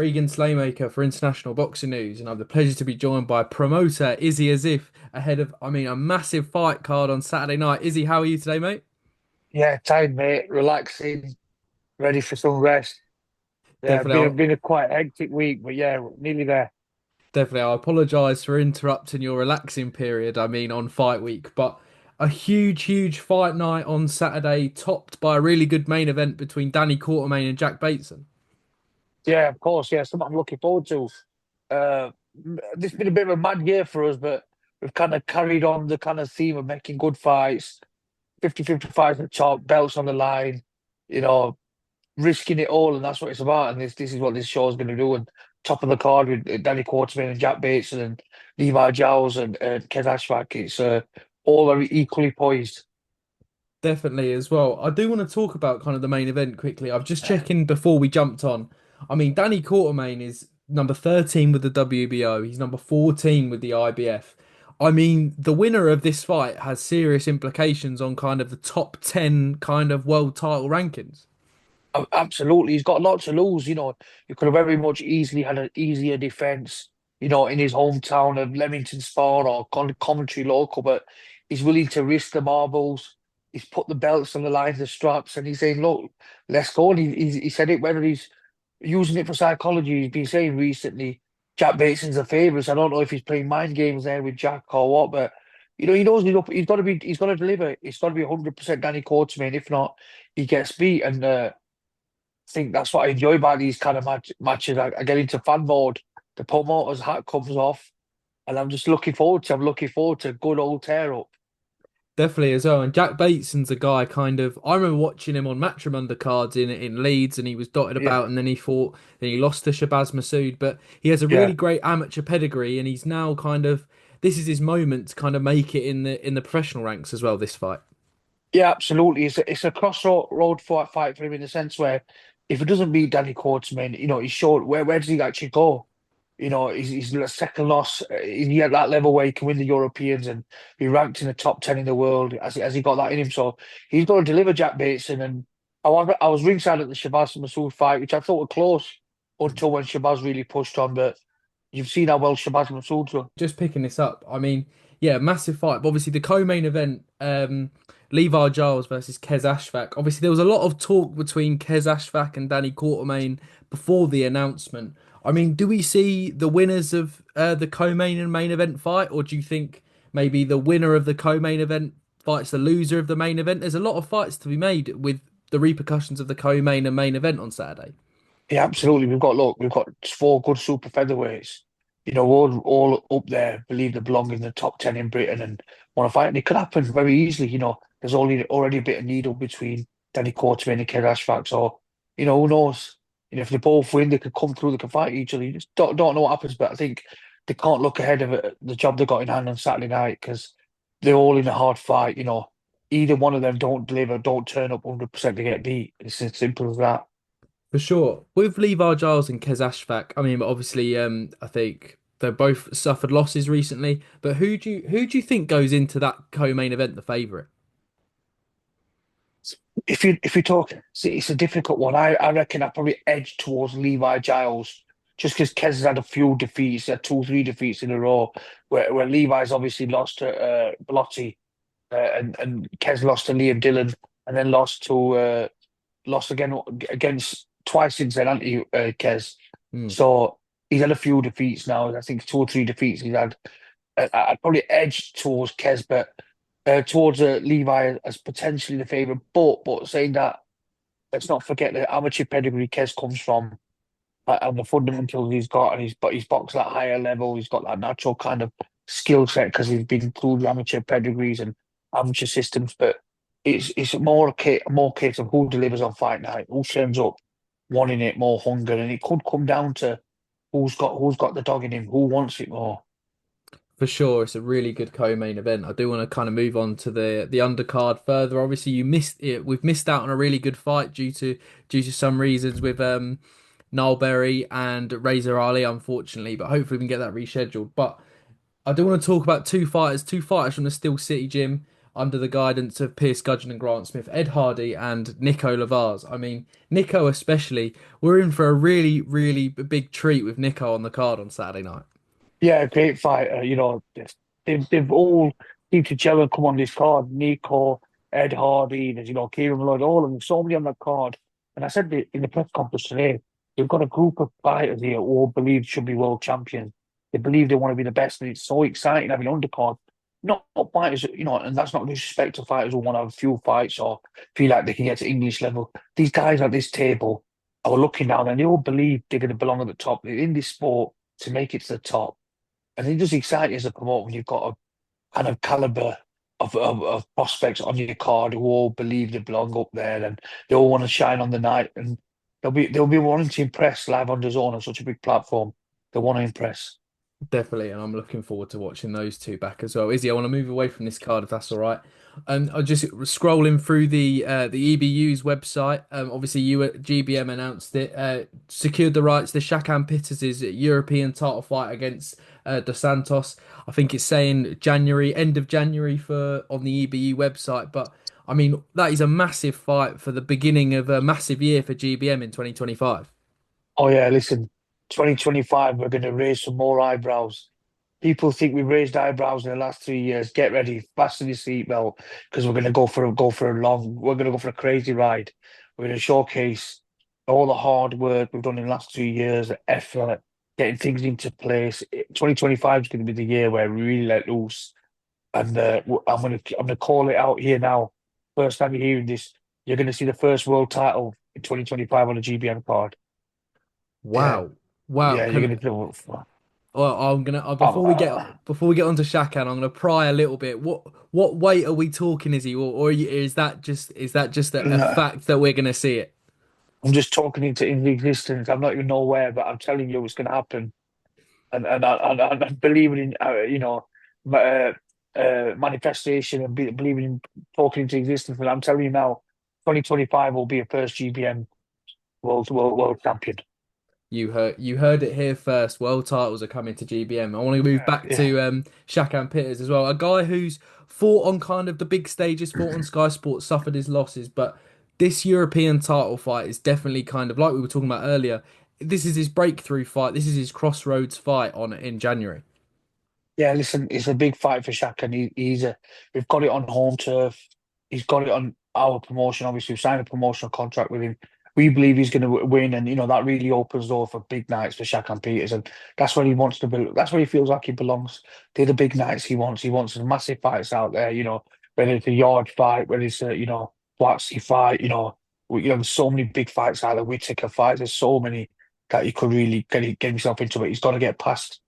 Regan Slaymaker for International Boxing News, and I have the pleasure to be joined by Promoter Izzy Asif ahead of, a massive fight card on Saturday night. Izzy, how are you today, mate? Yeah, tired, mate. Relaxing, ready for some rest. Yeah, Definitely, been a quite hectic week, but yeah, nearly there. definitely. I apologise for interrupting your relaxing period. On fight week, but a huge fight night on Saturday, topped by a really good main event between Danny Quartermaine and Jack Bateson. Yeah, of course. Yeah, something I'm looking forward to. This has been a bit of a mad year for us, but we've kind of carried on the kind of theme of making good fights, 50-50 fights at the top, belts on the line, you know, risking it all, and that's what it's about. And this is what this show is going to do. And top of the card with Danny Quartermaine and Jack Bateson and Levi Giles and Kez Ashfaq. It's all very equally poised. Definitely as well. I do want to talk about kind of the main event quickly. I've just checking before we jumped on. Danny Quartermaine is number 13 with the WBO. He's number 14 with the IBF. The winner of this fight has serious implications on kind of the top 10 kind of world title rankings. Absolutely, he's got a lot to lose. You could have very much easily had an easier defense, in his hometown of Leamington Spa or commentary local, but he's willing to risk the marbles. He's put the belts on the line, the straps, and he's saying, "Look, let's go." And he said it, whether he's using it for psychology. He's been saying recently, Jack Bateson's a favourite. So I don't know if he's playing mind games there with Jack or what, but he knows he's got to deliver. It's got to be 100% Danny Quartermaine. If not, he gets beat. And think that's what I enjoy about these kind of matches. I get into fan mode. The promoter's hat comes off, and I'm looking forward to a good old tear up. Definitely as well. And Jack Bateson's a guy kind of I remember watching him on Matchroom undercards in Leeds and he was dotted Yeah, about and then he fought then he lost to Shabazz Masood, but he has a really yeah, great amateur pedigree and he's now kind of this is his moment to kind of make it in the professional ranks as well, this fight. yeah. Absolutely, it's a crossroad fight for him in the sense where if he doesn't beat Danny Quartermain, he's short. Where does he actually go? He's the second loss. Is he at that level where he can win the Europeans and be ranked in the top 10 in the world? Has he got that in him? So he's got to deliver Jack Bateson. And I was ringside at the Shabazz Masood fight, which I thought were close until when Shabazz really pushed on. But you've seen how well Shabazz Masood's done. Just picking this up, yeah, massive fight. But obviously, the co-main event, Leivars Giles versus Kez Ashfaq. Obviously, there was a lot of talk between Kez Ashfaq and Danny Quartermaine before the announcement. Do we see the winners of the co-main and main event fight, or do you think maybe the winner of the co-main event fights the loser of the main event? There's a lot of fights to be made with the repercussions of the co-main and main event on Saturday. Yeah, absolutely. We've got four good super featherweights. All up there. Believe they belong in the top 10 in Britain and want to fight. And it could happen very easily. There's only already a bit of needle between Danny Quartermain and Ken Ashfaq. So, who knows? If they both win, they could come through. They can fight each other. You just don't know what happens. But I think they can't look ahead of it, the job they got in hand on Saturday night because they're all in a hard fight. Either one of them don't deliver, don't turn up 100% to get beat. It's as simple as that. For sure. With Levi Giles and Kez Ashfaq, obviously, I think they both suffered losses recently. But who do you think goes into that co-main event the favourite? If you talk, see, it's a difficult one. I reckon I probably edge towards Levi Giles just because Kez has had a few defeats, two, three defeats in a row, where Levi's obviously lost to Blotti, and Kez lost to Liam Dillon, and then lost again against twice since then, hasn't he, Kez? Hmm. So he's had a few defeats now. I think two or three defeats he's had. I'd probably edge towards Kez, but towards Levi as potentially the favourite. But saying that, let's not forget the amateur pedigree Kez comes from and the fundamentals he's got, and he's boxed at a higher level. He's got that natural kind of skill set because he's been through the amateur pedigrees and amateur systems. But it's more case of who delivers on fight night, who turns up wanting it more hunger, and it could come down to who's got the dog in him, who wants it more. For sure, it's a really good co-main event. I do want to kind of move on to the undercard further. Obviously, you missed it. We've missed out on a really good fight due to some reasons with Niall Berry and Razor Ali, unfortunately. But hopefully, we can get that rescheduled. But I do want to talk about two fighters from the Steel City gym. under the guidance of Pierce Gudgeon and Grant Smith, Ed Hardy and Nico Leivars. I mean, Nico especially, we're in for a really, really big treat with Nico on the card on Saturday night. Yeah, great fighter. They've all seemed to gel and come on this card. Nico, Ed Hardy, there's, Kieran Lloyd, all of them, so many on that card. And I said in the press conference today, you've got a group of fighters here who all believe should be world champions. They believe they want to be the best, and it's so exciting having undercard. Not fighters, and that's not disrespect to fighters who want to have a few fights or feel like they can get to English level. These guys at this table are looking down and they all believe they're going to belong at the top. They're in this sport to make it to the top. And it just excites you as a promoter when you've got a kind of caliber of prospects on your card who all believe they belong up there and they all want to shine on the night. And they'll be wanting to impress live on the zone on such a big platform. They want to impress. Definitely, and I'm looking forward to watching those two back as well. Izzy, I want to move away from this card if that's all right. I'm just scrolling through the EBU's website. Obviously, you at GBM announced it, secured the rights to Shakan Pitters' European title fight against Dos Santos. I think it's saying January, end of January for on the EBU website. But I mean, that is a massive fight for the beginning of a massive year for GBM in 2025. Oh yeah, listen, 2025, we're going to raise some more eyebrows. People think we've raised eyebrows in the last 3 years. Get ready, fasten your seatbelt, because we're going to we're going to go for a crazy ride. We're going to showcase all the hard work we've done in the last 2 years, the effort, getting things into place. 2025 is going to be the year where we really let loose. And I'm going to call it out here now. First time you're hearing this, you're going to see the first world title in 2025 on the GBM card. Yeah, Wow, wow! yeah, you're Can going to. Well, I'm gonna Uh, before we get onto Shakan, I'm gonna pry a little bit. What weight are we talking? Is he or is that just a uh, fact that we're gonna see it? I'm just talking into existence. I'm not even nowhere, but I'm telling you it's going to happen. And I'm believing in ma- manifestation and believing in talking into existence. And I'm telling you now, 2025 will be a first GBM world champion. You heard it here first. World titles are coming to GBM. I want to move back Yeah, to Shakan Pitters as well. A guy who's fought on kind of the big stages, fought on Sky Sports, suffered his losses, but this European title fight is definitely kind of like we were talking about earlier. This is his breakthrough fight. This is his crossroads fight on in January. yeah. Listen, it's a big fight for Shaq, and we've got it on home turf. He's got it on our promotion. Obviously, we've signed a promotional contract with him. We believe he's going to win, and that really opens the door for big nights for Shaq and Peters, and that's where he wants to be. That's where he feels like he belongs. They're the big nights he wants. He wants some massive fights out there. Whether it's a yard fight, whether it's a Waxy fight. There's so many big fights out there. Whittaker fights. There's so many that he could really get himself into. But he's got to get past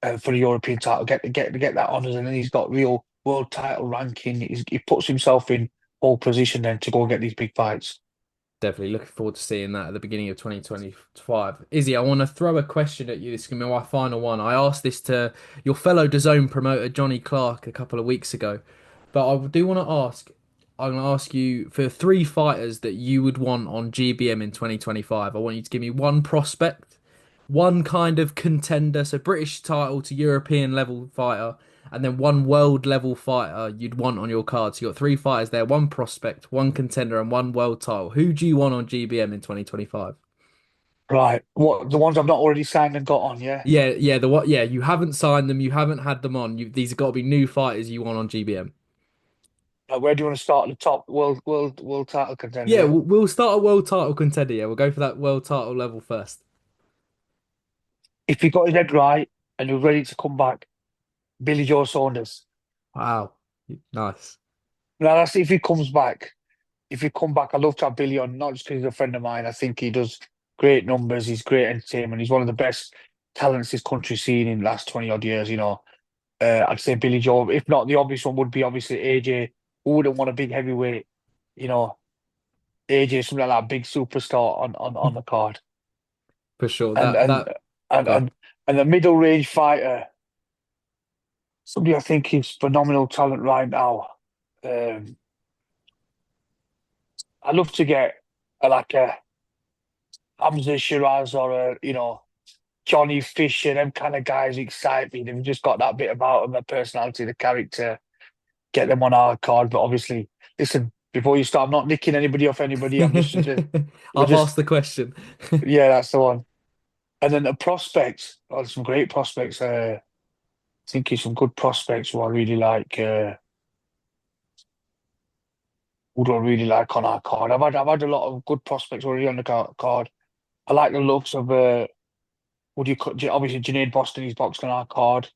for the European title, get that honours, and then he's got real world title ranking. He puts himself in pole position then to go and get these big fights. Definitely looking forward to seeing that at the beginning of 2025. Izzy, I want to throw a question at you. This is going to be my final one. I asked this to your fellow DAZN promoter, Johnny Clark, a couple of weeks ago. But I do want to ask, I'm going to ask you for three fighters that you would want on GBM in 2025. I want you to give me one prospect, one kind of contender, so British title to European level fighter, and then one world level fighter you'd want on your card. So you got three fighters there, one prospect, one contender, and one world title. Who do you want on GBM in 2025? Right. What, the ones I've not already signed and got on, yeah? Yeah, the what? Yeah, you haven't signed them, you haven't had them on. These have got to be new fighters you want on GBM. Where do you want to start at the top? World title contender, Yeah, yeah? we'll start a world title contender. Yeah, we'll go for that world title level first. If he got his head right and he was ready to come back, Billy Joe Saunders. Wow, nice. Now that's if he comes back. If he come back, I'd love to have Billy on, not just because he's a friend of mine. I think he does great numbers, he's great entertainment, he's one of the best talents this country's seen in the last 20 odd years. I'd say Billy Joe. If not, the obvious one would be obviously AJ. Who wouldn't want a big heavyweight? You know, AJ, something like that, big superstar on the card. For sure. And and and Go on. and, and a middle range fighter, somebody I think is phenomenal talent right now. Um, I'd love to get like a Hamza Shiraz or a Johnny Fisher, them kind of guys excite me. They've just got that bit about them, the personality, the character. get them on our card. But obviously, listen, before you start, I'm not nicking anybody off anybody. We're I've just, asked the question. yeah, that's the one. And then the prospects, oh, some great prospects. Thinking some good prospects who I really like. Who do I really like on our card? I've had a lot of good prospects already on the card. I like the looks of would you cut obviously Janaid Boston, he's boxed on our card.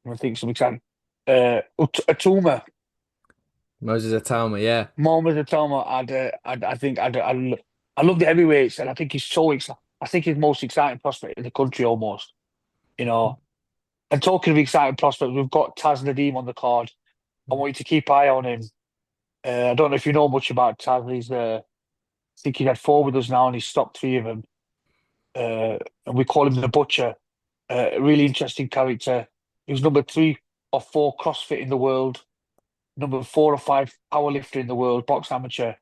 I think some exciting. Atuma, Moses Atama, yeah, Mohamed Atuma. I think I love the heavyweights, and I think he's so exciting. I think he's the most exciting prospect in the country almost. You know. And talking of exciting prospects, we've got Taz Nadeem on the card. I want you to keep eye on him. I don't know if you know much about Taz. I think he's had four with us now, and he's stopped three of them. And we call him the Butcher. A really interesting character. He was number three or four CrossFit in the world, number four or five powerlifter in the world, box amateur,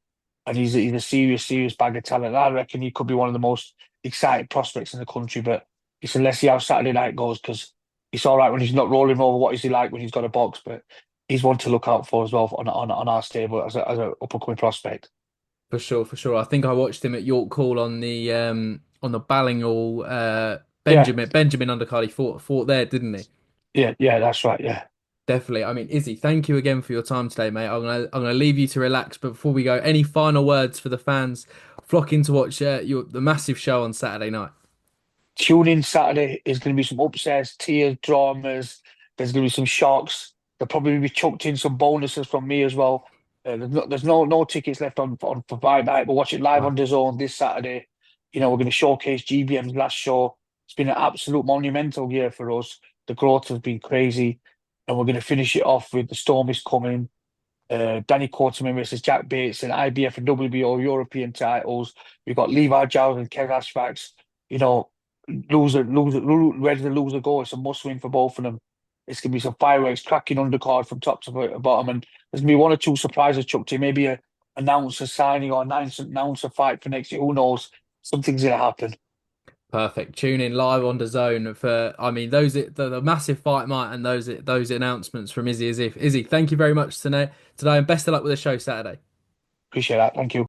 and he's a serious bag of talent. I reckon he could be one of the most exciting prospects in the country. But it's let's see how Saturday night goes because it's all right when he's not rolling over. What is he like when he's got a box? But he's one to look out for as well on our stable as a up and coming prospect. for sure, for sure. I think I watched him at York Hall on the Ballingall Yeah, Benjamin undercard. He fought there, didn't he? yeah, that's right. Yeah. Definitely. I mean, Izzy, thank you again for your time today, mate. I'm gonna leave you to relax, but before we go, any final words for the fans flocking to watch the massive show on Saturday night? Tune in Saturday. There's going to be some upsets, tears, dramas. There's going to be some shocks. There'll probably be chucked in some bonuses from me as well. There's no tickets left on for Fight Night, but watch it live on Wow. the Zone this Saturday. We're going to showcase GBM's last show. It's been an absolute monumental year for us. The growth has been crazy, and we're going to finish it off with the Storm is coming. Danny Quartermaine versus Jack Bateson, IBF and WBO European titles. We've got Leivars and Kev Ashfax. You know, where the loser go? It's a must win for both of them. It's gonna be some fireworks, cracking undercard from top to bottom, and there's gonna be one or two surprises chucked in. Maybe a announcer signing or announcer fight for next year. Who knows? Something's gonna happen. Perfect. Tune in live on the Zone for I mean the massive fight night and those announcements from Izzy Asif. Izzy, thank you very much today and best of luck with the show Saturday. Appreciate that. Thank you.